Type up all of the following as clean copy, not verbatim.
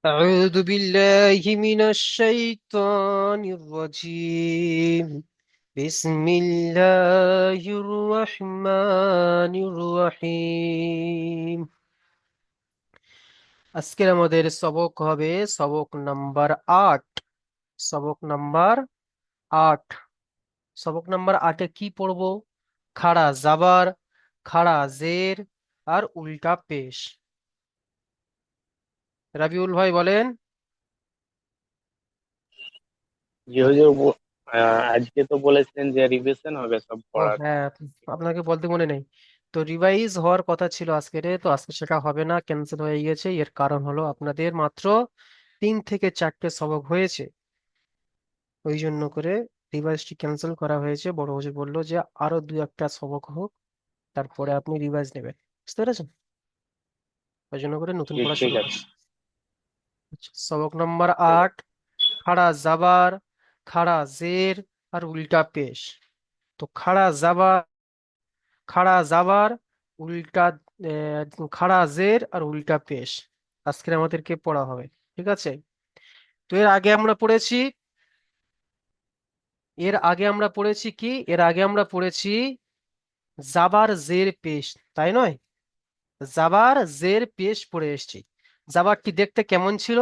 أعوذ بالله من الشيطان الرجيم. بسم الله الرحمن الرحيم. আজকের আমাদের সবক হবে সবক নাম্বার 8। সবক নাম্বার 8। সবক নাম্বার 8-এ কি পড়বো? খাড়া জাবার, খাড়া জের আর উল্টা পেশ। রাবিউল ভাই বলেন। জি হুজুর, আজকে তো বলেছেন যে রিভিশন হবে সব ও পড়ার। হ্যাঁ, আপনাকে বলতে মনে নেই। তো রিভাইজ হওয়ার কথা ছিল আজকের, তো আজকে সেটা হবে না, ক্যান্সেল হয়ে গেছে। এর কারণ হলো আপনাদের মাত্র 3 থেকে 4টে সবক হয়েছে, ওই জন্য করে রিভাইজটি ক্যান্সেল করা হয়েছে। বড় হুজুর বললো যে আরো 2-1টা সবক হোক, তারপরে আপনি রিভাইজ নেবেন। বুঝতে পেরেছেন? ওই জন্য করে নতুন জি পড়া ঠিক শুরু আছে। করছি। আচ্ছা, সবক নাম্বার 8। খাড়া জাবার, খাড়া জের আর উল্টা পেশ। তো খাড়া জাবার, উল্টা খাড়া জের আর উল্টা পেশ আজকে আমাদেরকে পড়া হবে। ঠিক আছে? তো এর আগে আমরা পড়েছি জাবার জের পেশ, তাই নয়? জাবার জের পেশ পড়ে এসেছি। জাবারটি দেখতে কেমন ছিল?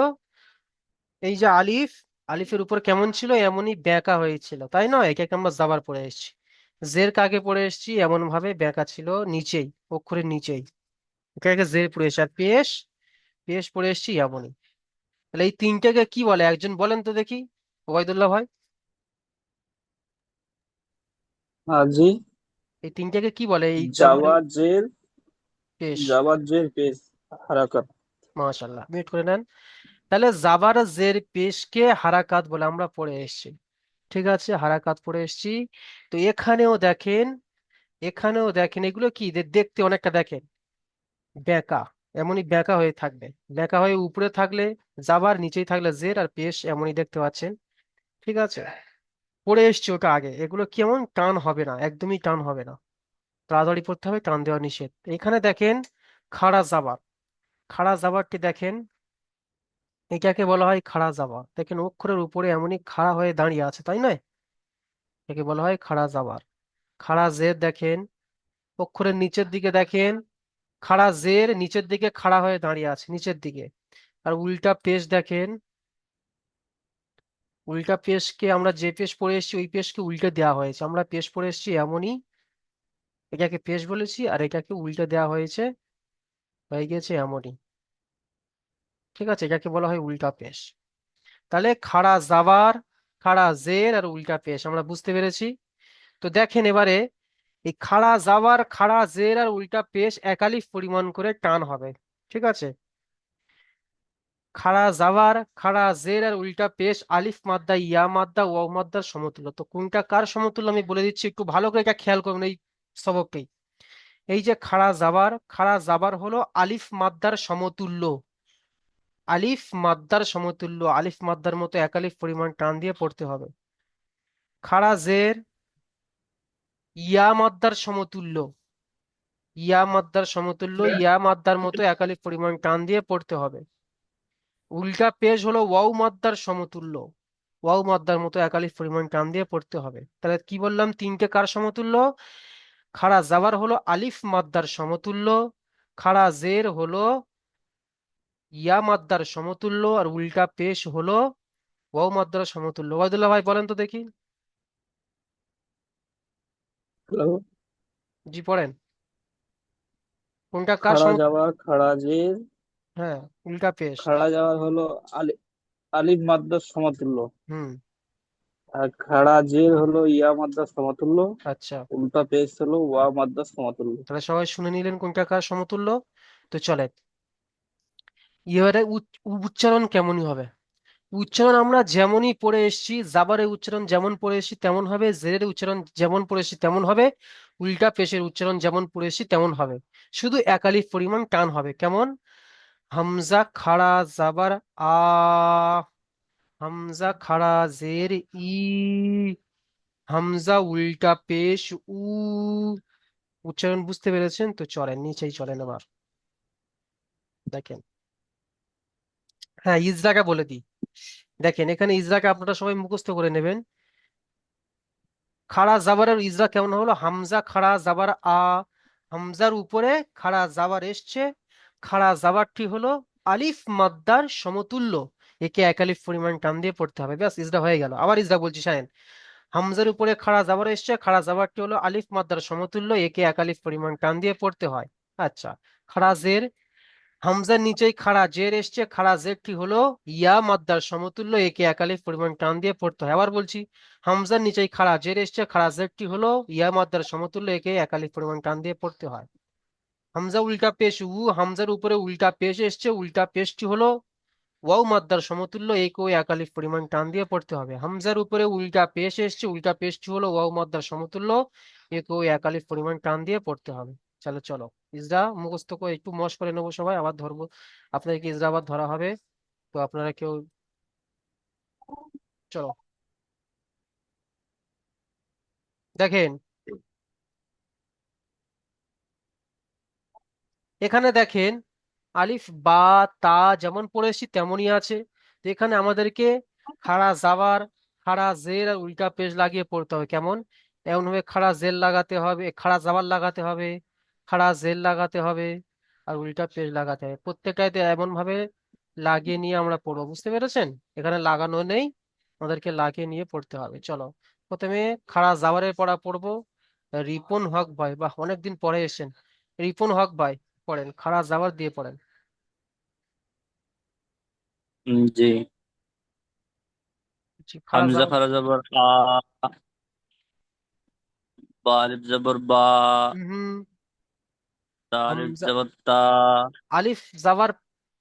এই যে আলিফ, আলিফের উপর কেমন ছিল? এমনই বেঁকা হয়েছিল, তাই নয়? একে একে আমরা জাবার পড়ে এসেছি। জের কাকে পড়ে এসেছি? এমন ভাবে বেঁকা ছিল, নিচেই, অক্ষরের নিচেই। একে একে জের পড়ে এসেছি। আর পেশ, পেশ পড়ে এসেছি এমনই। তাহলে এই তিনটাকে কি বলে একজন বলেন তো দেখি, ওবায়দুল্লাহ ভাই। জি। এই তিনটাকে কি বলে এই জবরের জাবার জের, পেশ? জাবার জের পেশ হারাকাত। মাশাআল্লাহ, মিউট করে নেন। তাহলে জাবার জের পেশকে হারাকাত বলে আমরা পড়ে এসেছি। ঠিক আছে, হারাকাত পড়ে এসেছি। তো এখানেও দেখেন এগুলো কি দেখতে অনেকটা দেখেন বেঁকা, এমনই বেঁকা হয়ে থাকবে। বেঁকা হয়ে উপরে থাকলে জাবার, নিচেই থাকলে জের, আর পেশ এমনই দেখতে পাচ্ছেন। ঠিক আছে, পড়ে এসছি ওটা আগে। এগুলো কেমন টান হবে না, একদমই টান হবে না, তাড়াতাড়ি পড়তে হবে, টান দেওয়া নিষেধ। এখানে দেখেন খাড়া জাবার, খাড়া জাবারটি দেখেন, এটাকে বলা হয় খাড়া জাবার। দেখেন অক্ষরের উপরে এমনই খাড়া হয়ে দাঁড়িয়ে আছে, তাই নয়? একে বলা হয় খাড়া জাবার। খাড়া জের দেখেন, অক্ষরের নিচের দিকে দেখেন, খাড়া জের নিচের দিকে খাড়া হয়ে দাঁড়িয়ে আছে, নিচের দিকে। আর উল্টা পেশ দেখেন, উল্টা পেশকে আমরা যে পেশ পড়ে এসেছি ওই পেশকে উল্টে দেওয়া হয়েছে। আমরা পেশ পড়ে এসেছি এমনই, এটাকে পেশ বলেছি, আর এটাকে উল্টে দেওয়া হয়েছে, হয়ে গেছে এমনই। ঠিক আছে, এটাকে বলা হয় উল্টা পেশ। তাহলে খাড়া জাবার, খাড়া জের আর উল্টা পেশ আমরা বুঝতে পেরেছি। তো দেখেন এবারে এই খাড়া জাবার, খাড়া জের আর উল্টা পেশ একালিফ পরিমাণ করে টান হবে। ঠিক আছে, খাড়া জাবার, খাড়া জের আর উল্টা পেশ আলিফ মাদ্দা, ইয়া মাদ্দা, ওয়াও মাদ্দার সমতুল্য। তো কোনটা কার সমতুল্য আমি বলে দিচ্ছি, একটু ভালো করে এটা খেয়াল করবেন এই সবকটাই। এই যে খাড়া জাবার, খাড়া জাবার হলো আলিফ মাদ্দার সমতুল্য। আলিফ মাদ্দার সমতুল্য, আলিফ মাদ্দার মতো একালিফ পরিমাণ টান দিয়ে পড়তে হবে। খাড়া জের ইয়া মাদ্দার সমতুল্য, ইয়া মাদ্দার সমতুল্য, ইয়া মাদ্দার মতো একালিফ পরিমাণ টান দিয়ে পড়তে হবে। উল্টা পেশ হলো ওয়াও মাদ্দার সমতুল্য, ওয়াও মাদ্দার মতো একালিফ পরিমাণ টান দিয়ে পড়তে হবে। তাহলে কি বললাম, তিনটে কার সমতুল্য? খাড়া জাবার হলো আলিফ মাদ্দার সমতুল্য, খাড়া জের হলো ইয়া মাদ্দার সমতুল্য, আর উল্টা পেশ হলো ওয়াও মাদ্দার সমতুল্য। ওয়াইদুল্লাহ ভাই বলেন তো দেখি। হ্যালো। জি পড়েন, কোনটা কার খাড়া সমতুল্য? যাওয়ার, খাড়া জের, হ্যাঁ, উল্টা পেশ। খাড়া যাওয়ার হলো আলিফ মাদ্রাস সমতুল্য। হুম। আর খাড়া জের হলো ইয়া মাদ্রাস সমতুল্য। আচ্ছা, উল্টা পেশ হলো ওয়া মাদ্রাস সমতুল্য। তাহলে সবাই শুনে নিলেন কোনটা কার সমতুল্য। তো চলে এবারে উচ্চারণ কেমনই হবে। উচ্চারণ আমরা যেমনই পড়ে এসেছি, জাবারের উচ্চারণ যেমন পড়ে এসেছি তেমন হবে, জেরের উচ্চারণ যেমন পড়ে এসেছি তেমন হবে, উল্টা পেশের উচ্চারণ যেমন পড়ে এসেছি তেমন হবে। শুধু একালিফ পরিমাণ টান হবে। কেমন? হামজা খাড়া জাবার আ, হামজা খাড়া জের ই, হামজা উল্টা পেশ উ। উচ্চারণ বুঝতে পেরেছেন? তো চলেন নিচেই চলেন। আবার দেখেন হ্যাঁ, ইজরাকে বলে দিই। দেখেন এখানে ইজরাকে আপনারা সবাই মুখস্থ করে নেবেন। খাড়া জাবারের ইজরা কেমন হলো? হামজা খাড়া জাবার আ, হামজার উপরে খাড়া জাবার এসছে, খাড়া জাবারটি হলো আলিফ মাদ্দার সমতুল্য, একে এক আলিফ পরিমাণ টান দিয়ে পড়তে হবে। ব্যাস, ইজরা হয়ে গেল। আবার ইজরা বলছি, শানেন। হামজার উপরে খাড়া জাবার এসছে, খাড়া জাবারটি হলো আলিফ মাদ্দার সমতুল্য, একে এক আলিফ পরিমাণ টান দিয়ে পড়তে হয়। আচ্ছা, খাড়া জের, হামজার নিচেই খাড়া জের এসছে, খাড়া জেরটি হলো ইয়া মাদ্দার সমতুল্য, একে এক আলিফ পরিমাণ টান দিয়ে পড়তে হয়। আবার বলছি, হামজার নিচেই খাড়া জের এসছে, খাড়া জেরটি হলো ইয়া মাদ্দার সমতুল্য, একে এক আলিফ পরিমাণ টান দিয়ে পড়তে হয়। হামজা উল্টা পেশ উ, হামজার উপরে উল্টা পেশ এসছে, উল্টা পেশটি হলো ওয়াও মাদ্দার সমতুল্য, একেও এক আলিফ পরিমাণ টান দিয়ে পড়তে হবে। হামজার উপরে উল্টা পেশ এসছে, উল্টা পেশটি হলো ওয়াও মাদ্দার সমতুল্য, একেও এক আলিফ পরিমাণ টান দিয়ে পড়তে হবে। চলো চলো, ইজরা মুখস্থ করে একটু মশ করে নেবো সবাই, আবার ধরবো আপনাদেরকে, ইজরা আবার ধরা হবে। তো আপনারা কেউ, চলো দেখেন, এখানে দেখেন আলিফ বা তা যেমন পড়েছি তেমনই আছে। তো এখানে আমাদেরকে খাড়া জাবার, খাড়া জের আর উল্টা পেশ লাগিয়ে পড়তে হবে। কেমন? এমন ভাবে খাড়া জের লাগাতে হবে, খাড়া জাবার লাগাতে হবে, খাড়া জের লাগাতে হবে, আর উল্টা পেশ লাগাতে হবে। প্রত্যেকটাতে এমন ভাবে লাগিয়ে নিয়ে আমরা পড়বো, বুঝতে পেরেছেন? এখানে লাগানো নেই, আমাদেরকে লাগিয়ে নিয়ে পড়তে হবে। চলো, প্রথমে খাড়া জাবারের পড়া পড়বো। রিপন হক ভাই, বাহ, অনেকদিন পরে এসেছেন। রিপন হক ভাই, পড়েন, খাড়া জাবার দিয়ে পড়েন। জি। জি, খাড়া হামজা জাবার। খারা জবর আ, বা আলিফ জবর বা, হুম। তা আলিফ হামজা, জবর তা। আলিফ জাবার,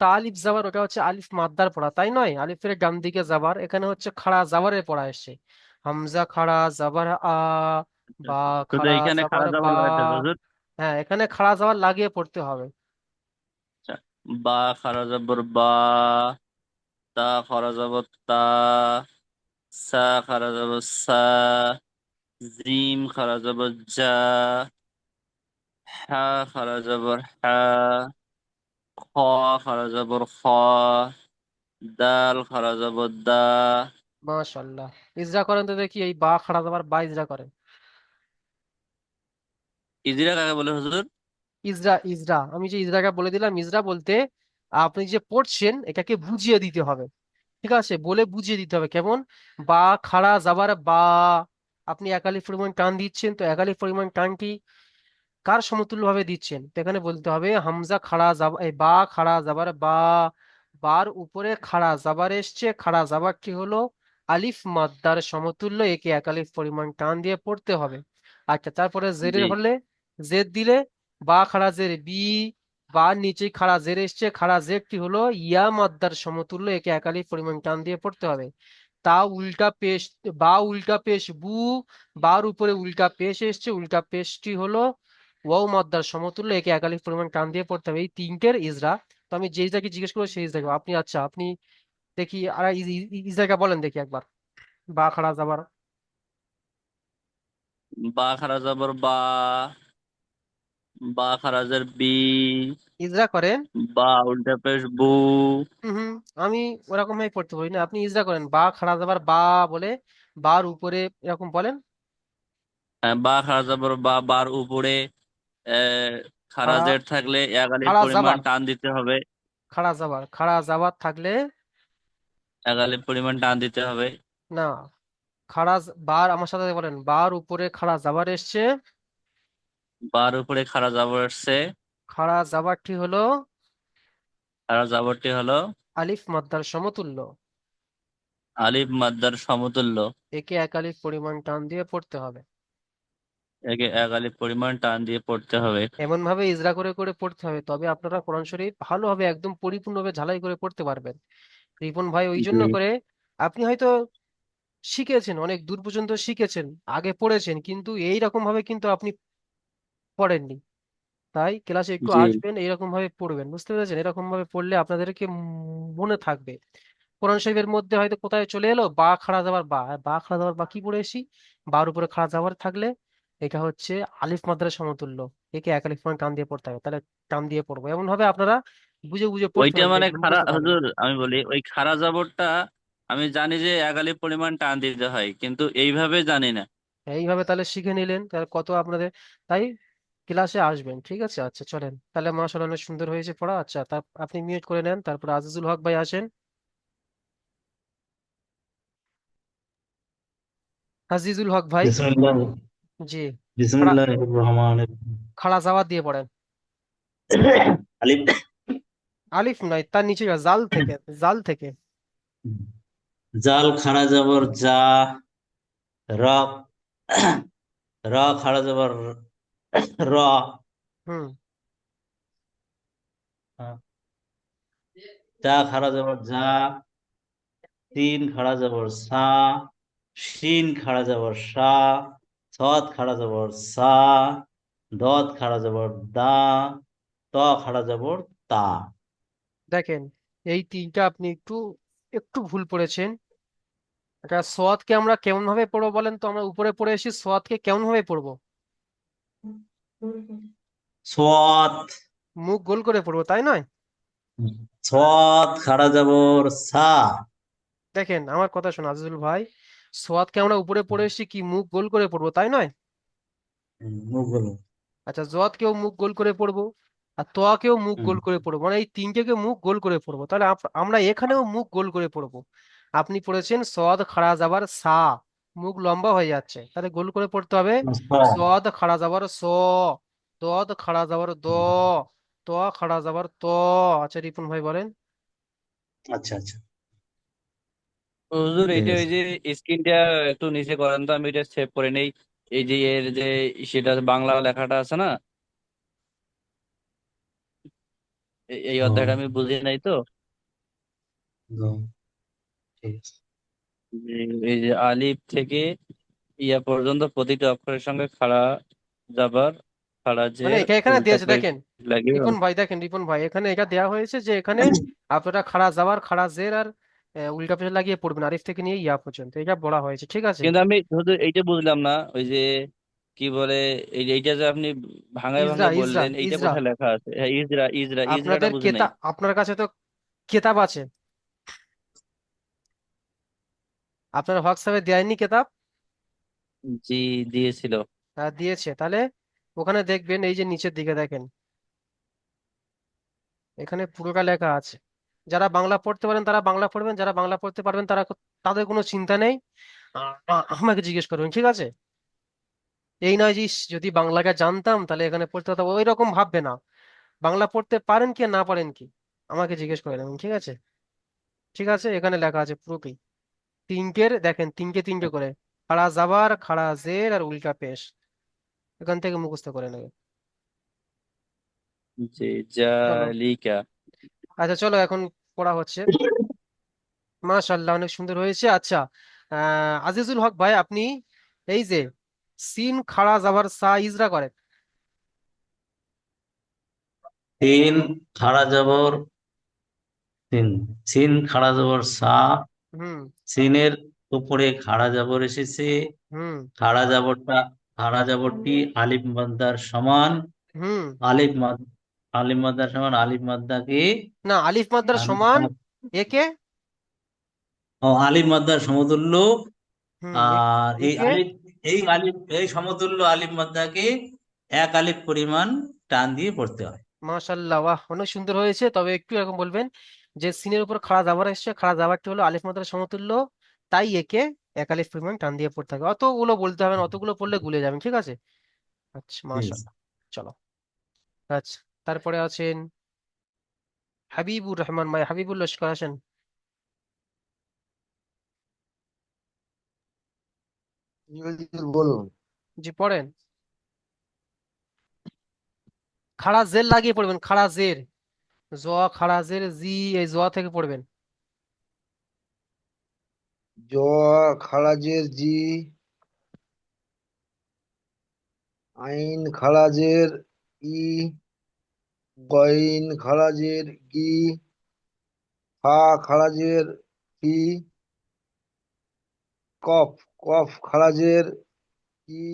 তা আলিফ জাবার, ওটা হচ্ছে আলিফ মাদ্দার পড়া, তাই নয়? আলিফের ডান দিকে জাবার, এখানে হচ্ছে খাড়া জাবারের পড়া এসছে। হামজা খাড়া জাবার আ, বা শুধু খাড়া এইখানে জাবার খারা বা। জবর লাগাইতে হবে হুজুর। হ্যাঁ, এখানে খাড়া জাবার লাগিয়ে পড়তে হবে। আচ্ছা, বা খারা জবর বা, তা খারা জবর তা, সা খারা জবর সা, জিম খারা জবর জা, হা খারা জবর হা, খ খারা জবর খ, দাল খারা জবর দা। মাশাআল্লাহ। ইজরা করেন তো দেখি, এই বা খাড়া জাবার বা ইজরা করেন। ইজিরা কাকে বলে হুজুর? ইজরা, ইজরা, আমি যে ইজরাকে বলে দিলাম, ইজরা বলতে আপনি যে পড়ছেন এটাকে বুঝিয়ে দিতে হবে। ঠিক আছে, বলে বুঝিয়ে দিতে হবে। কেমন? বা খাড়া যাবার বা, আপনি একালি পরিমাণ টান দিচ্ছেন, তো একালি পরিমাণ টানটি কার সমতুল্য ভাবে দিচ্ছেন? তো এখানে বলতে হবে হামজা খাড়া যাবা, এই বা খাড়া যাবার বা, বার উপরে খাড়া যাবার এসছে, খাড়া যাবারটি হলো আলিফ মাদ্দার সমতুল্য, একে এক আলিফ পরিমাণ টান দিয়ে পড়তে হবে। আচ্ছা, তারপরে জি জেরের হলে জের দিলে বা খাড়া জের বি, বা নিচে খাড়া জের এসছে, খাড়া জেরটি হলো ইয়া মাদ্দার সমতুল্য, একে এক আলিফ পরিমাণ টান দিয়ে পড়তে হবে। তা উল্টা পেশ, বা উল্টা পেশ বু, বার উপরে উল্টা পেশ এসছে, উল্টা পেশটি হলো ওয়াও মাদ্দার সমতুল্য, একে এক আলিফ পরিমাণ টান দিয়ে পড়তে হবে। এই তিনটের ইজরা। তো আমি যে ইজরাকে জিজ্ঞেস করবো সেই ইজরাকে আপনি, আচ্ছা আপনি দেখি আর ইজরাকে বলেন দেখি একবার, বা খাড়া যাবার। বা খারা জবর বা, বা খারাজের বি, ইজরা করেন। বা উল্টা পেশ বু। হুম হুম, আমি ওরকম ভাবে পড়তে বলি না, আপনি ইজরা করেন, বা খাড়া যাবার বা বলে, বার উপরে এরকম বলেন। বা খারা জবর বা, বার উপরে আহ, খাড়া, খারাজের থাকলে এক আলিফ খাড়া পরিমাণ যাবার, টান দিতে হবে। খাড়া যাবার, খাড়া যাবার থাকলে, এক আলিফ পরিমাণ টান দিতে হবে। না, বার আমার সাথে বলেন, বার উপরে খাড়া যাবার এসছে, বার উপরে খারা জবর এসছে, খাড়া যাবারটি হলো খারা জবরটি হলো আলিফ মাদ্দার সমতুল্য, আলিফ মাদ্দার সমতুল্য, একে এক আলিফ পরিমাণ টান দিয়ে পড়তে হবে। একে এক আলিফ পরিমাণ টান দিয়ে পড়তে হবে। এমন ভাবে ইজরা করে করে পড়তে হবে, তবে আপনারা কোরআন শরীফ ভালোভাবে একদম পরিপূর্ণভাবে ঝালাই করে পড়তে পারবেন। রিপন ভাই ওই জি জন্য করে, আপনি হয়তো শিখেছেন, অনেক দূর পর্যন্ত শিখেছেন, আগে পড়েছেন, কিন্তু এই রকম ভাবে কিন্তু আপনি পড়েননি। তাই ক্লাসে একটু জি আসবেন, এরকম ভাবে পড়বেন, বুঝতে পেরেছেন? এরকম ভাবে পড়লে আপনাদেরকে মনে থাকবে। কোরআন শরীফের মধ্যে হয়তো কোথায় চলে এলো বা খাড়া যাবার বা, বা খাড়া যাবার বা কি পড়ে এসি, বার উপরে খাড়া যাবার থাকলে এটা হচ্ছে আলিফ মাদ্রার সমতুল্য, একে এক আলিফ পয়েন্ট টান দিয়ে পড়তে হবে, তাহলে টান দিয়ে পড়বো। এমন ভাবে আপনারা বুঝে বুঝে পড়তে ওইটা হবে, মানে দেখবেন খারা মুখস্থ থাকবে। হুজুর, আমি বলি ওই খারা জবরটা আমি জানি যে এক আলিফ পরিমাণ টান দিতে হয়, কিন্তু এইভাবে জানি না। এইভাবে তাহলে শিখে নিলেন, তাহলে কত আপনাদের, তাই ক্লাসে আসবেন, ঠিক আছে? আচ্ছা চলেন, তাহলে মাশাআল্লাহ অনেক সুন্দর হয়েছে পড়া। আচ্ছা, তার আপনি মিউট করে নেন, তারপর আজিজুল হক ভাই আসেন। আজিজুল হক ভাই। বিসমিল্লাহ জি। খাড়া, বিসমিল্লাহির রহমানির খাড়া জাওয়াত দিয়ে পড়েন। আলিফ আলিফ নয়, তার নিচে যাও, জাল থেকে, জাল থেকে। জাল খাড়া জবর যা, র র খাড়া জবর র, হুম। যা খাড়া জবর যা, তিন খাড়া জবর সা, শিন খাড়া জবর সা, সদ খাড়া জবর সা, দদ খাড়া জবর দা, ত খাড়া জবর তা। দেখেন, এই তিনটা আপনি একটু একটু ভুল পড়েছেন। এটা সোয়াদকে আমরা কেমন ভাবে পড়বো বলেন তো? আমরা উপরে পড়ে এসেছি, সোয়াদকে কেমন ভাবে পড়বো? সৎ, মুখ গোল করে পড়বো, তাই নয়? সৎ খাড়া জবর সা। দেখেন আমার কথা শোনো আজিজুল ভাই, সোয়াদকে আমরা উপরে পড়ে এসেছি কি মুখ গোল করে পড়বো, তাই নয়? মুখ বলো। আচ্ছা, জোয়াদকেও মুখ গোল করে পড়বো, আর তোয়াকেও মুখ হুম, গোল করে পড়বো, মানে এই তিনটেকে মুখ গোল করে পড়বো। তাহলে আমরা এখানেও মুখ গোল করে পড়বো। আপনি পড়েছেন সদ খাড়া যাবার সা, মুখ লম্বা হয়ে যাচ্ছে, তাহলে গোল করে পড়তে হবে। সদ খাড়া যাবার স, দদ খাড়া যাবার দ, ত খাড়া যাবার ত। আচ্ছা রিপন ভাই বলেন। আচ্ছা আচ্ছা, হুজুর ঠিক এইটা ওই আছে। যে স্ক্রিনটা একটু নিচে করেন তো, আমি এটা সেভ করে নেই। এই যে এর যে সেটা বাংলা লেখাটা আছে না, এই ও, অধ্যায়টা আমি বুঝি নাই তো। ও, ঠিক আছে। এই যে আলিফ থেকে ইয়া পর্যন্ত প্রতিটি অক্ষরের সঙ্গে খাড়া জাবার, খাড়া মানে জের, এখানে এখানে উল্টা দিয়েছে পেশ দেখেন, লাগিয়ে। রিপন ভাই দেখেন, রিপন ভাই এখানে এটা দেওয়া হয়েছে যে এখানে আপনারা খাড়া যাবার খাড়া জের আর উল্টা পেশা লাগিয়ে পড়বেন, আরিফ থেকে নিয়ে ইয়া পর্যন্ত, এটা বলা হয়েছে, ঠিক আছে? কিন্তু আমি শুধু এইটা বুঝলাম না, ওই যে কি বলে, এইটা যে আপনি ভাঙায় ইজরা, ভাঙায় ইজরা, বললেন, এইটা ইজরা। কোথায় লেখা আছে? হ্যাঁ, ইজরা, ইজরা, ইজরাটা আপনাদের বুঝি নাই। কেতাব, আপনার কাছে তো কেতাব আছে, আপনার হোয়াটসঅ্যাপে দেয়নি কেতাব? জি, দিয়েছিল। দিয়েছে, তাহলে ওখানে দেখবেন এই যে নিচের দিকে দেখেন, এখানে পুরোটা লেখা আছে। যারা বাংলা পড়তে পারেন তারা বাংলা পড়বেন, যারা বাংলা পড়তে পারবেন তারা, তাদের কোনো চিন্তা নেই, আমাকে জিজ্ঞেস করবেন, ঠিক আছে? এই নয় যে ইস, যদি বাংলাটা জানতাম তাহলে এখানে পড়তে হতো, ওই রকম ভাববে না। বাংলা পড়তে পারেন কি আর না পারেন কি, আমাকে জিজ্ঞেস করে নেবেন, ঠিক আছে? ঠিক আছে, এখানে লেখা আছে পুরোটাই, তিনটের দেখেন, তিনটে তিনটে করে, খাড়া জাবার, খাড়া জের আর উল্টা পেশ, এখান থেকে মুখস্থ করে নেবে। জি, চলো, জালিকা। আচ্ছা চলো এখন পড়া হচ্ছে। মাশাআল্লাহ অনেক সুন্দর হয়েছে। আচ্ছা, আজিজুল হক ভাই আপনি এই যে সিন খাড়া জাবার সা ইজরা করেন। তিন খাড়া জবর তিন, সিন খাড়া জবর সা, হুম। সিনের উপরে খাড়া জবর এসেছে। হুম। খাড়া জবরটা, খাড়া জবরটি আলিফ মাদ্দার সমান। হুম। আলিফ মাদ আলিফ মাদ্দার সমান, আলিফ মাদ্দাকে না, আলিফ মাদ্রার সমান, টান- একে, ও, আলিফ মাদ্দার সমতুল্য। হুম, আর এই একে। আলিফ, এই সমতুল্য আলিফ মাদ্দাকে এক আলিফ পরিমাণ টান দিয়ে পড়তে হয়। মাশাআল্লাহ, বাহ অনেক সুন্দর হয়েছে, তবে একটু এরকম বলবেন যে সিনের উপর খাড়া জাবার এসছে, খাড়া জাবারটি হলো আলিফ মাদ্রার সমতুল্য, তাই একে এক আলিফ পরিমাণ টান দিয়ে পড়তে হবে। অতগুলো বলতে হবে না, অতগুলো পড়লে গুলে যাবেন, ঠিক আছে? আচ্ছা ঠিক আছে। মাশাআল্লাহ। চলো। আচ্ছা, তারপরে আছেন হাবিবুর রহমান ভাই, হাবিবুল লস্কর আসেন। জি হুজুর, বলুন। জি পড়েন। খাড়া জের লাগিয়ে পড়বেন, খাড়া জের, জ খাড়া জের জি, এই জ থেকে পড়বেন। জ খালাজের জি, আইন খালাজের ই, গইন খালাজের গি, ফা খালাজের ফি, কফ, কফ খালাজের ই,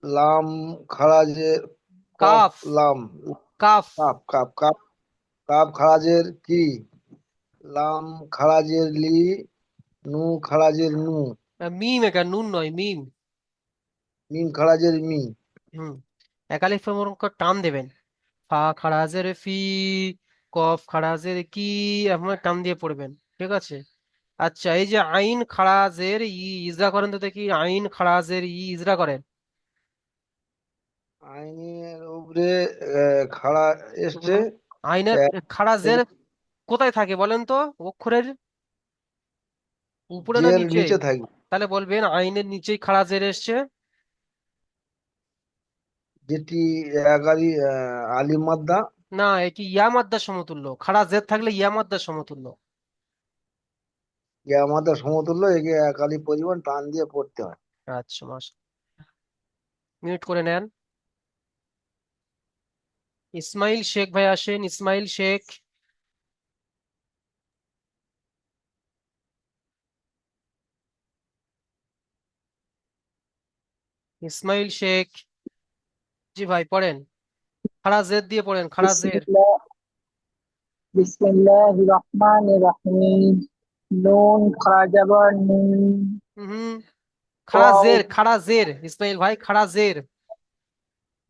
লাম খালাজের কফ, কাফ, লাম, কাফ। কাপ কাপ কাপ, কাফ খারাজের কি, লাম খারাজের লি, নু খারাজের নু, মিম, এটা নুন নয়, মিম। মিম খারাজের মি। হুম। একালিফ করে টান দেবেন। ফা খারাজের ফি, কফ খারাজের কি, এভাবে টান দিয়ে পড়বেন। ঠিক আছে। আচ্ছা, এই যে আইন খারাজের ইজরা করেন তো দেখি, আইন খারাজের ইজরা করেন। আইনের উপরে খাড়া এসছে। হুম। আইনের এক, খারাজের কোথায় থাকে বলেন তো? অক্ষরের উপরে না জের নিচে? নিচে থাকি, তাহলে বলবেন আইনের নিচেই খারাজের এসছে। যেটি একারি আলিম মাদ্দা। না, এটি ইয়া মাদ্দার সমতুল্য। খারাজের থাকলে ইয়া মাদ্দার সমতুল্য। ইয়া মাদ্দা সমতুল্য, একে একালি পরিমাণ টান দিয়ে পড়তে হয়। আচ্ছা, মাস মিউট করে নেন। ইসমাইল শেখ ভাই আসেন, ইসমাইল শেখ। ইসমাইল শেখ, জি ভাই পড়েন। খারাজের দিয়ে পড়েন, খারাজের। বিসমিল্লাহ বিসমিল্লাহির রহমানির রহিম। নুন খারাজাবার নুন। হুম। ওয়াও খারাজের, খারাজের ইসমাইল ভাই, খারাজের।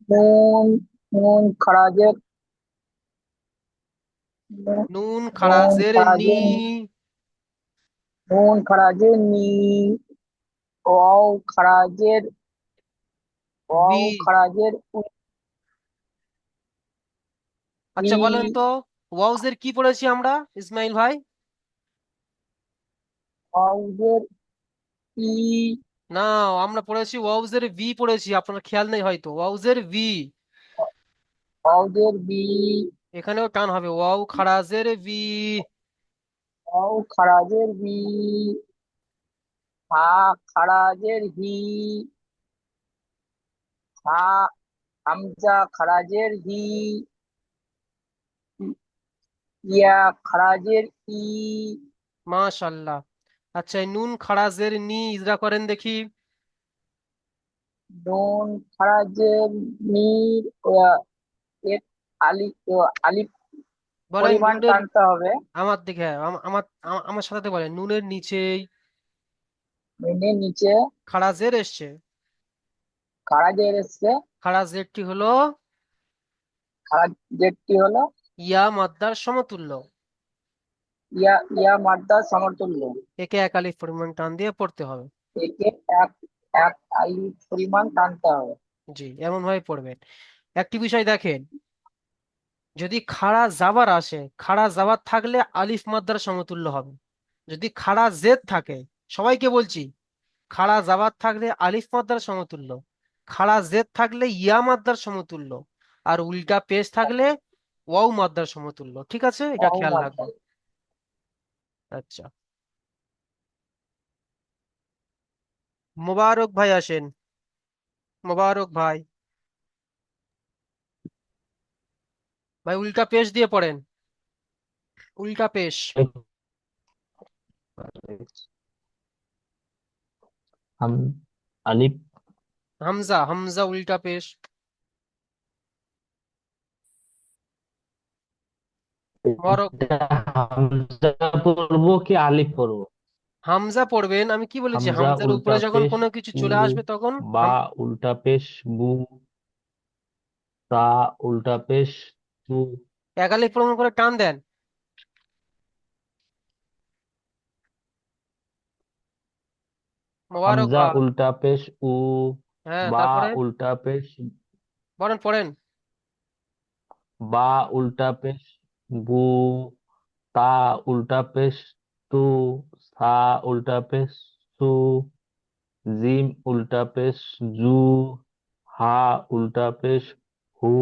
নুন নুন খারাজের নুন নুন নুন খারাজের নি। খারাজের নুন খারাজের নি। ওয়াও খারাজের বি। ওয়াও খারাজের আচ্ছা বলেন ই। তো, ওয়াউজের কি পড়েছি আমরা ইসমাইল ভাই? ওয়াওজের ই। না, আমরা পড়েছি ওয়াউজের ভি পড়েছি, আপনার খেয়াল নেই হয়তো। ওয়াউজের ভি। ওয়াওজের বি। এখানেও টান হবে, ওয়াউ খারাজের ভি। ওয়াও খারাজের বি। হা খারাজের হি। হা হামজা খারাজের হি। ইয়া খারাজের ই। মাশাল্লাহ। আচ্ছা, এই নুন খারাজের নি ইজরা করেন দেখি। নুন খারাজের নির এর আলিফ আলিফ বলেন পরিমাণ নুনের, টানতে হবে। আমার দিকে, আমার সাথে বলেন, নুনের নিচেই নুনের নিচে খারাজের এসছে। খারাজের এসছে। খারাজেরটি হলো খারাজেরটি হলো ইয়া মাদ্দার সমতুল্য। ইয়া ইয়া মাদ্দা সমতুল্য। একে এক আলিফ পরিমাণ টান দিয়ে পড়তে হবে। একে এক এক আলিফ পরিমাণ টানতে হবে। জি, এমন ভাবে পড়বেন। একটি বিষয় দেখেন, যদি খাড়া জাবার আসে, খাড়া জাবার থাকলে আলিফ মাদ্দার সমতুল্য হবে। যদি খাড়া জেদ থাকে, সবাইকে বলছি, খাড়া জাবার থাকলে আলিফ মাদ্দার সমতুল্য, খাড়া জেদ থাকলে ইয়া মাদ্দার সমতুল্য, আর উল্টা পেশ থাকলে ওয়াও মাদ্দার সমতুল্য। ঠিক আছে, এটা ওয়াও খেয়াল মাদ্দা। রাখবেন। আচ্ছা, মোবারক ভাই আসেন, মোবারক ভাই। ভাই উল্টা পেশ দিয়ে পড়েন, উল্টা পেশ। हम अलिफ হামজা, হামজা উল্টা পেশ। মোবারক, এটা হামজা পড়বো কি আলিফ পড়বো? হামজা পড়বেন। আমি কি বলেছি, হামজা হামজার উল্টা উপরে যখন পেশ কোনো কিছু উ, চলে আসবে তখন বা উল্টা পেশ বু, তা উল্টা পেশ তু, এক আলিফ প্রমাণ করে টান দেন। মোবারক হামজা ভাই। উল্টা পেশ উ, হ্যাঁ, বা তারপরে উল্টা পেশ পড়েন, পড়েন। বা উল্টা পেশ বু, তা উল্টা পেশ তু, সা উল্টা পেশ সু, জিম উল্টা পেশ জু, হা উল্টা পেশ হু,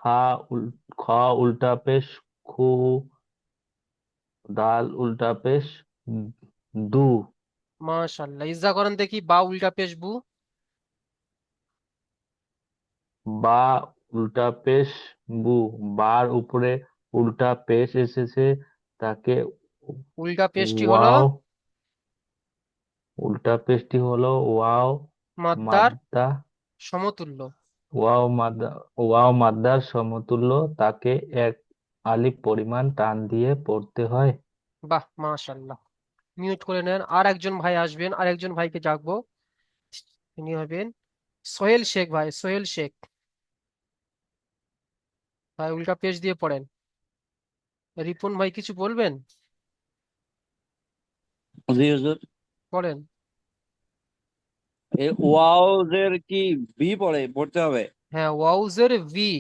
খা উল খ উল্টা পেশ খু, দাল উল্টা পেশ দু। মাশাআল্লাহ, ইজা করেন দেখি, বা উল্টা পেশ বু। বা উল্টা পেশ বু, বার উপরে উল্টা পেশ এসেছে, তাকে উল্টা পেশটি হলো ওয়াও, উল্টা পেশটি হলো ওয়াও মাদ্দার মাদ্দা, সমতুল্য। ওয়াও মাদ্দা, ওয়াও মাদ্দার সমতুল্য, তাকে এক আলিফ পরিমাণ টান দিয়ে পড়তে হয়। বাহ, মাশাল্লাহ। মিউট করে নেন। আর একজন ভাই আসবেন, আর একজন ভাইকে ডাকবো। তিনি হবেন সোহেল শেখ। ভাই সোহেল শেখ, ভাই উল্টা পেজ দিয়ে পড়েন। রিপন ভাই কিছু বলবেন? জি হুজুর। পড়েন। ওয়াওজের কি ভি পড়তে হবে? হ্যাঁ, ওয়াউজের ভি,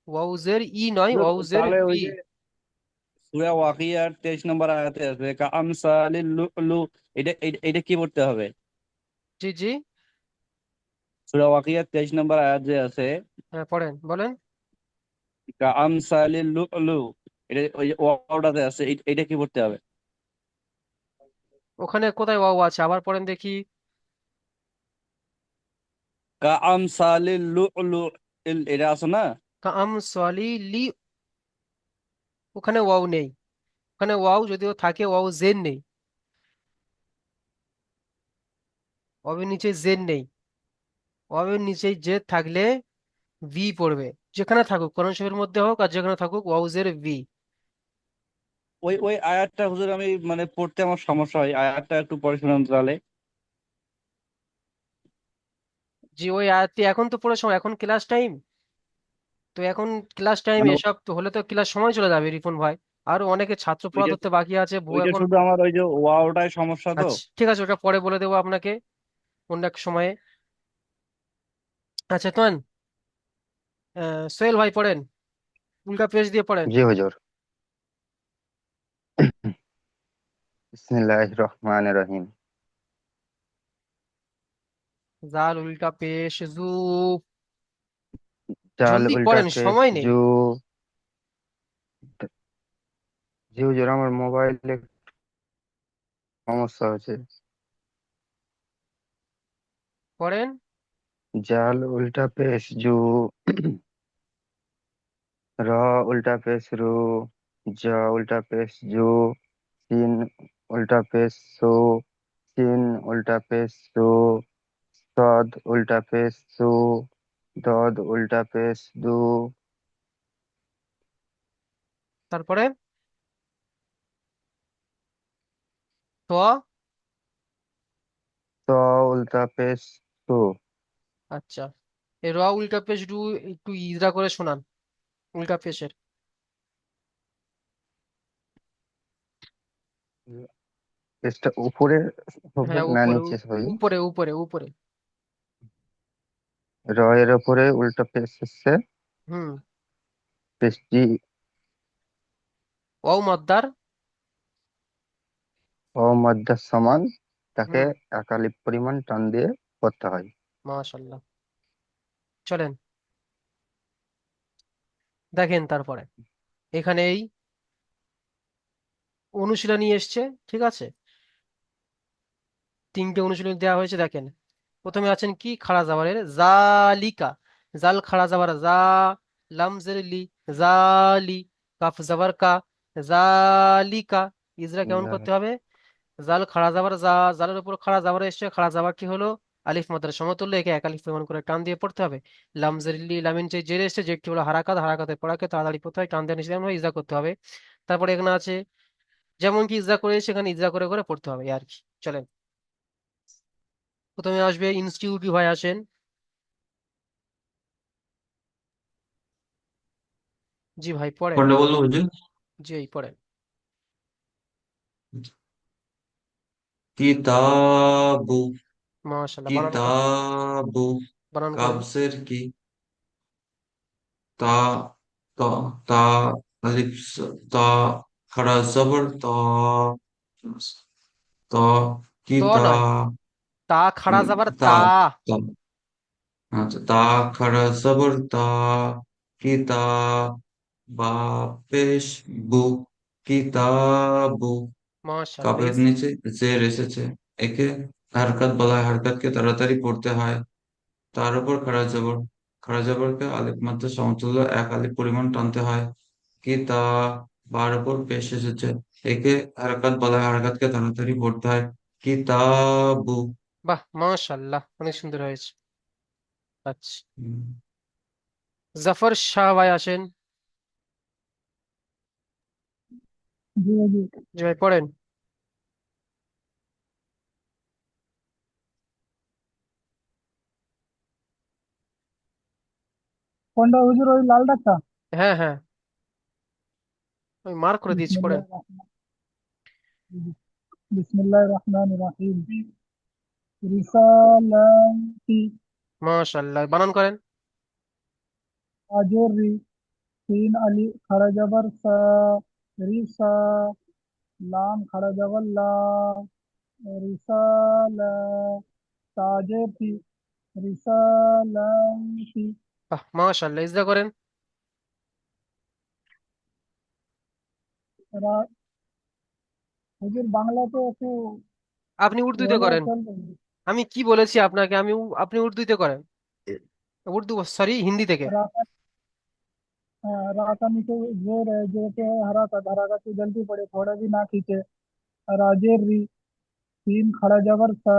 ওয়াউজের ই নয়, হুজুর, ওয়াউজের তাহলে ওই ভি। যে সূরা ওয়াকিয়ার 23 নম্বর আয়াতে আছে কাআমসালিল লুলু, এটা কি পড়তে হবে? জি জি, সূরা ওয়াকিয়ার 23 নম্বর আয়াত যে আছে হ্যাঁ পড়েন, বলেন। কাআমসালিল লুলু, এটা ওই যে ওয়াওটাতে আছে, এটা কি পড়তে হবে? ওখানে কোথায় ওয়াও আছে? আবার পড়েন দেখি। কাআমসালিল লুলু, এটা আছে না? কাম সলি লি, ওখানে ওয়াও নেই। ওখানে ওয়াও যদিও থাকে, ওয়াও জেন নেই। ওয়াবের নিচে জেন নেই। ওয়াবের নিচে জেদ থাকলে ভি পড়বে, যেখানে থাকুক, কোরআন শরীফের মধ্যে হোক আর যেখানে থাকুক, ওয়াউজের ভি। ওই ওই আয়াতটা হুজুর আমি মানে পড়তে আমার সমস্যা হয়, আয়াতটা একটু পরে শোনান তাহলে। জি, ওই আয়াতটি এখন তো পড়ার সময়, এখন ক্লাস টাইম। তো এখন ক্লাস টাইম মানে এসব তো হলে তো ক্লাস সময় চলে যাবে রিপন ভাই। আরো অনেকে ছাত্র পড়া ওইটা ধরতে বাকি আছে, বউ ওইটা এখন। শুধু আমার ওই যে ওয়াওটাই সমস্যা তো। আচ্ছা ঠিক আছে, ওটা পরে বলে দেবো আপনাকে অন্য এক সময়ে। আচ্ছা তোন, সোহেল ভাই পড়েন, উল্টা পেজ দিয়ে পড়েন। জি হুজুর। বিসমিল্লাহির রহমানির রহিম। জাল উল্টা পেশ জু, জাল জলদি উল্টা পড়েন, পেশ সময় নেই। জু। জি হুজুর, আমার মোবাইলে সমস্যা হচ্ছে। পড়েন। জাল উল্টা পেশ জু, র উল্টা পেশ রু, জ উল্টা পেশ জু, সিন উল্টা পেশ সু, সিন উল্টা পেশ সু, সদ উল্টা পেশ সু, দদ উল্টা পেশ দু, তারপরে ত। ত উল্টা পেশ সু। আচ্ছা, এই র উল্টা পেশ ডু একটু ইজরা করে শোনান, উল্টা পেশের। পেশটা উপরে হবে হ্যাঁ না উপরে, নিচে হবে? উপরে উপরে উপরে। র এর উপরে উল্টা পেশ হচ্ছে হুম। পেশটি। ওয়াও মাদ্দার। অমধ্যা সমান, তাকে হুম, একালিপ পরিমাণ টান দিয়ে করতে হয়। মাশাল্লাহ। চলেন দেখেন তারপরে, এখানে এই অনুশীলনী এসছে, ঠিক আছে? তিনটে অনুশীলনী দেওয়া হয়েছে, দেখেন। প্রথমে আছেন কি, খাড়া জাবারের জালিকা, জাল খাড়া জাবার জা, লাম জের লি, জালি, কাফ জাবার কা, জালিকা। ইজরা কেমন করতে হবে? জাল খাড়া জাবার জা, জালের উপর খাড়া জাবার এসছে, খাড়া জাবারটি হলো আলিফ মাদ্রার সমতুল্য, একে এক আলিফ পরিমাণ করে টান দিয়ে পড়তে হবে। লাম জের লি, লামিন যে জের এসছে, যেটি হলো হারাকাত, হারাকাতের পড়াকে তাড়াতাড়ি পড়তে হয়, টান দিয়ে নিচে নামানো হয়, ইজরা করতে হবে। তারপরে এখানে আছে যেমন কি ইজরা করে সেখানে ইজরা করে করে পড়তে হবে, এই আর কি। চলেন, প্রথমে আসবে ইনস্টিটিউট ভাই, আসেন। জি ভাই পড়েন। কোনটা বলবো হুজুর? জি এই পড়েন। কিতাবু। মাশাআল্লাহ, বানান করেন, কিতাবু। বানান করেন। কাবসের কি? তা, তা, তা, আলিফ তা, খাড়া জবর তা, তা, তো কিতা, নয়, তা খাড়া যাবার তা, তা। তা, আচ্ছা, তা খাড়া জবর তা, কিতা, বা পেশ বু, কিতাবু। মাশাআল্লাহ, কাপের নিচে জের এসেছে, একে হারকাত বলা হয়, হারকাতকে তাড়াতাড়ি পড়তে হয়। তার উপর খাড়া জবর, খাড়া জবরকে আলিফ মাত্রা সমতুল্য এক আলিফ পরিমাণ টানতে হয়। কি তা, বার উপর পেশ এসেছে, একে হারকাত বলা হয়, হারকাতকে তাড়াতাড়ি পড়তে হয়। কিতাবু। বাহ মাশাআল্লাহ, অনেক সুন্দর হয়েছে। আচ্ছা, হুম। জাফর শাহ ভাই আসেন। জি জি। জি ভাই পড়েন। কোনটা হুজুর, ওই লাল ডাকটা? হ্যাঁ হ্যাঁ, আমি মার্ক করে দিয়েছি, পড়েন। বিসমিল্লাহ বিসমিল্লাহ রহমান রাহিম। রিসালাতি। মাশাআল্লাহ, বানান করেন। আজর রি, তিন আলি খাড়া জবর সা, রিসা, লাম খাড়া জবর লা, রিসালা, তাজের তি, রিসালাতি। বাহ মাশাআল্লাহ, ইজরা করেন। রা- হুজুর বাংলাতে একটু আপনি উর্দুতে হলে করেন। চলবে। আমি কি বলেছি আপনাকে, আপনি উর্দুতে করেন। উর্দু, সরি, হিন্দি থেকে। रा का रा का नीचे जोर है, जो के हरा का धरा का, तो जल्दी पड़े, थोड़ा भी ना खींचे। राजेर री, तीन खड़ा जबर सा,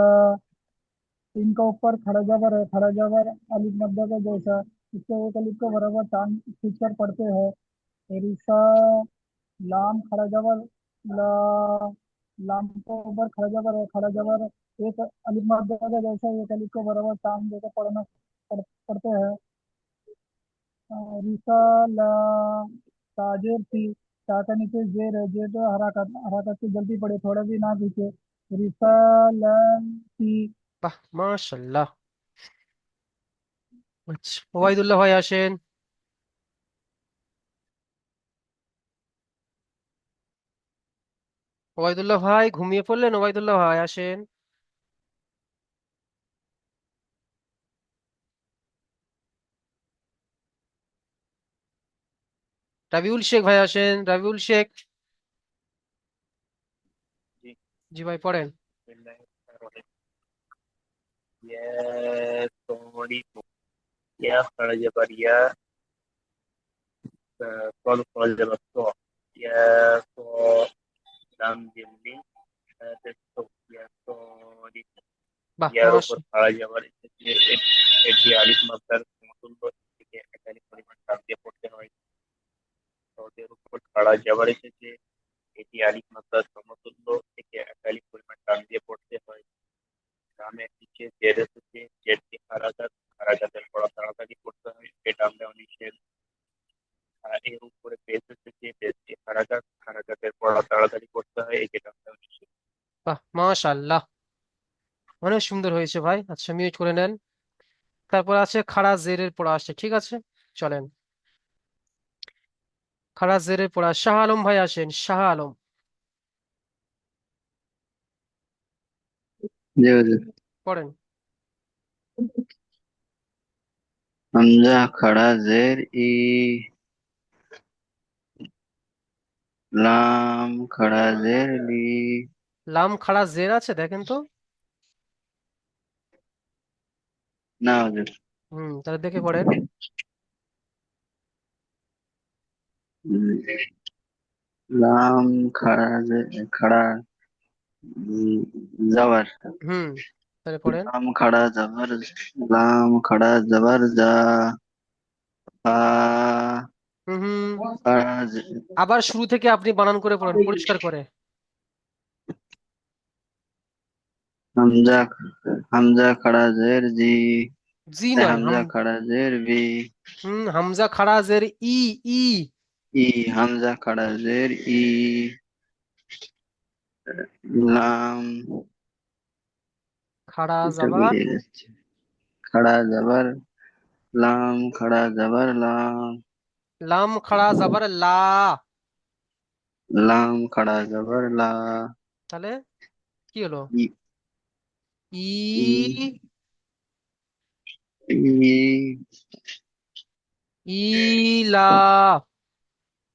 तीन का ऊपर खड़ा जबर है, खड़ा जबर अलिफ मध्य का जैसा, इसको एक अलिफ को बराबर टांग खींच कर पढ़ते हैं। रिसा, लाम खड़ा जबर ला, लाम के ऊपर खड़ा जबर है, खड़ा जबर एक अलिफ मध्य का जैसा, एक अलिफ को बराबर टांग देकर पढ़ते हैं। रिसाला, ताजेर थी, ता का नीचे जेर है, जेर तो हराकत से जल्दी पड़े, थोड़ा भी ना पीछे। रिसालती। বাহ মাশাআল্লাহ। আচ্ছা, ওবায়দুল্লাহ ভাই আসেন। ওবায়দুল্লাহ ভাই ঘুমিয়ে পড়লেন? ওবায়দুল্লাহ ভাই আসেন। রাবিউল শেখ ভাই আসেন, রাবিউল শেখ। জি। জি ভাই পড়েন। ইয়া তরিকু, ইয়া খাড়া জবর ইয়া, কল খাড়া জবর ত, ইয়া তো, লাম জিমলি, তো ইয়া তরিকু। বাহ ইয়ার মাশ উপর খাড়া জবর এসেছে, এটি আলিফ মাত্রার সমতুল্য, থেকে একাধিক পরিমাণ টান দিয়ে পড়তে হয়। ওদের উপর খাড়া জবর এসেছে, এটি আলিফ মাত্রার সমতুল্য, থেকে একাধিক পরিমাণ টান দিয়ে পড়তে হয়। রামের নিচে জের এসেছে, জেরটি হারাকাত, হারাকাতের পড়া তাড়াতাড়ি পড়তে হয়, এটা আমরা নিষেধ। আর এর উপরে পেশ এসেছে, পেশটি হারাকাত, হারাকাতের পড়া তাড়াতাড়ি পড়তে হয়, এটা আমরা নিষেধ। বাহ মাশাআল্লাহ, অনেক সুন্দর হয়েছে ভাই। আচ্ছা, মিউট করে নেন। তারপর আছে খাড়া জেরের পড়া আসছে, ঠিক আছে, চলেন। খাড়া জেরের পড়া, শাহ আলম ভাই আসেন, শাহ আলম। জি হুজুর। পড়েন। হামজা খাড়া জের ই, লাম খাড়া জের লি। লাম খাড়া জের আছে, দেখেন তো। না হুজুর। তাহলে দেখে পড়েন। লাম খাড়া খাড়া জবর, হুম তাহলে পড়েন। লাম খাড়া জবর, লাম খাড়া জবর জা, ফা হুম হুম খাড়া আবার শুরু থেকে আপনি বানান করে পড়েন, পরিষ্কার করে। হামজা, হামজা খাড়া জের জি, জি নয়, হামজা খাড়া জের বি, হামজা খাড়া জের ই, ই। ই হামজা খাড়া জের ই, লাম, খাড়া এটা জাবার, বেরিয়ে যাচ্ছে, খাড়া জবর, লাম খাড়া জবর লাম, লাম খাড়া জাবার লা। লাম খাড়া জবর লা, তাহলে কি হলো? ই, ই, ই, ই, ইলা।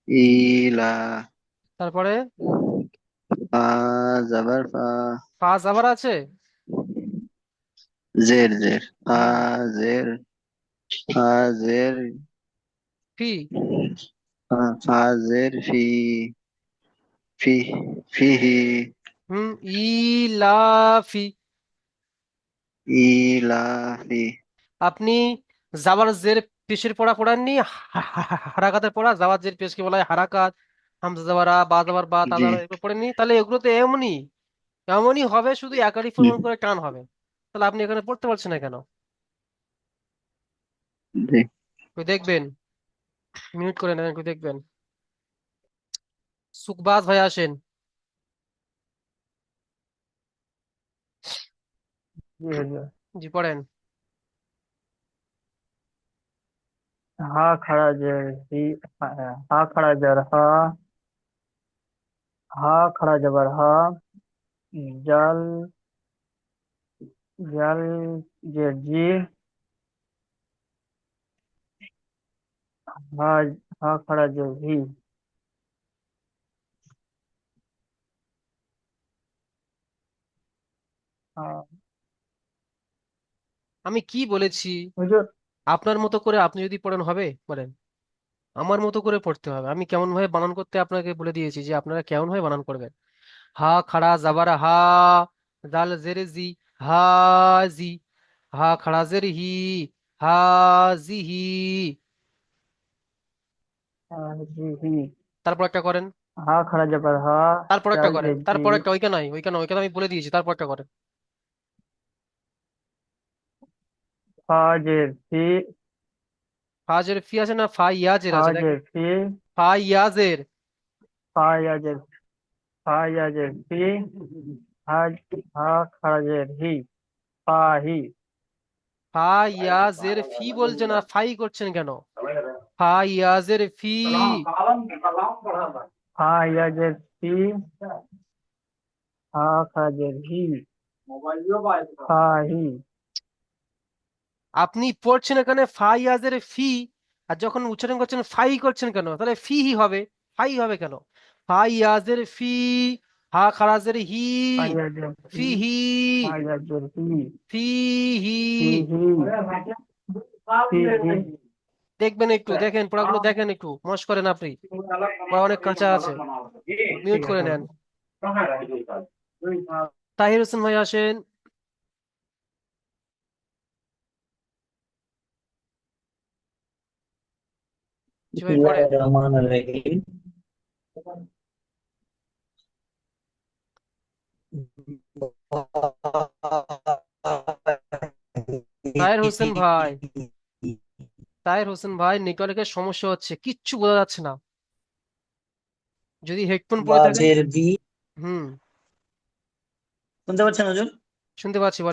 ইলা, তারপরে ফা জবর ফা, ফা জাবার আছে। জের জের, ফা হুম জের, ফা জের, ফি। ফা জের ফি, ফি, ফিহি, হুম ইলাফি। ইলাফি। আপনি জাবার জের পেশের পড়া পড়াননি? হারাকাতের পড়া, জাবার জের পেশকে বলা হয় হারাকাত। হামজা যাবার আ, বা যাবার বা, তা জি যাবার এগুলো পড়েননি? তাহলে এগুলো তো এমনই এমনই হবে, শুধু এক আলিফ পরিমাণ করে টান হবে। তাহলে আপনি এখানে পড়তে পারছেন না কেন? জি একটু দেখবেন, মিউট করে নেন, একটু দেখবেন। সুকবাজ ভাই আসেন। জি হুজুর। জি পড়েন। হা খাড়া জের হি, হা খাড়া জের হা, হা খাড়া জবর হা, জাল, জাল জের জি, হা, হা খাড়া জের হি। আমি কি বলেছি? হুজুর, আপনার মতো করে আপনি যদি পড়েন হবে? বলেন। আমার মতো করে পড়তে হবে। আমি কেমন ভাবে বানান করতে আপনাকে বলে দিয়েছি, যে আপনারা কেমন ভাবে বানান করবেন। হা খাড়া জাবার হা, জাল জের জি, হা জি। হা খাড়া জের হি, হা জি হি। জি হি। তারপর একটা করেন। হা খাড়া জবর হা, তারপর একটা জাল করেন। জের জি, তারপর একটা, ওইখানে নাই, ওইখানে আমি বলে দিয়েছি, তারপর একটা করেন। ফা জের ফি, ফা জের ফি আছে না, ফা ইয়াজের ফা আছে, দেখেন। জের ফি, ফা ইয়াজের। ফা ইয়াজের, ফা ইয়াজের ফি, হা, হা খাড়া জের হি, ফা হি। ফা ইয়াজের ফি বলছেন আর ফাই করছেন কেন? ফা ইয়াজের ফি। ফা ইয়াজের ফি, হা খাড়া জের হি, ফা হি। আপনি পড়ছেন এখানে ফা ইয়াজের ফি, আর যখন উচ্চারণ করছেন ফাই করছেন কেন? তাহলে ফি হি হবে, ফাই হবে কেন? ফা ইয়াজের ফি, হা খারাজের হি, ফা ইয়াজের ফি, ফি হি, ফা ইয়াজের ফি, ফি হি। ফি হি, ফি হি। দেখবেন, একটু দেখেন, পড়াগুলো দেখেন, একটু মশ করেন আপনি, পড়া অনেক কাঁচা আছে। মিউট ঠিক করে আছে। নেন। তাহির হোসেন ভাই আসেন। জি ভাই পড়েন। বিসমিল্লাহির রহমানির রহিম। তাহির হোসেন ভাই, তাহির হোসেন ভাই, নেটওয়ার্কের সমস্যা হচ্ছে, কিচ্ছু বোঝা যাচ্ছে না। যদি হেডফোন পরে থাকেন। বাজের বি, হুম। শুনতে পাচ্ছেন হুজুর? শুনতে পাচ্ছি, বলেন।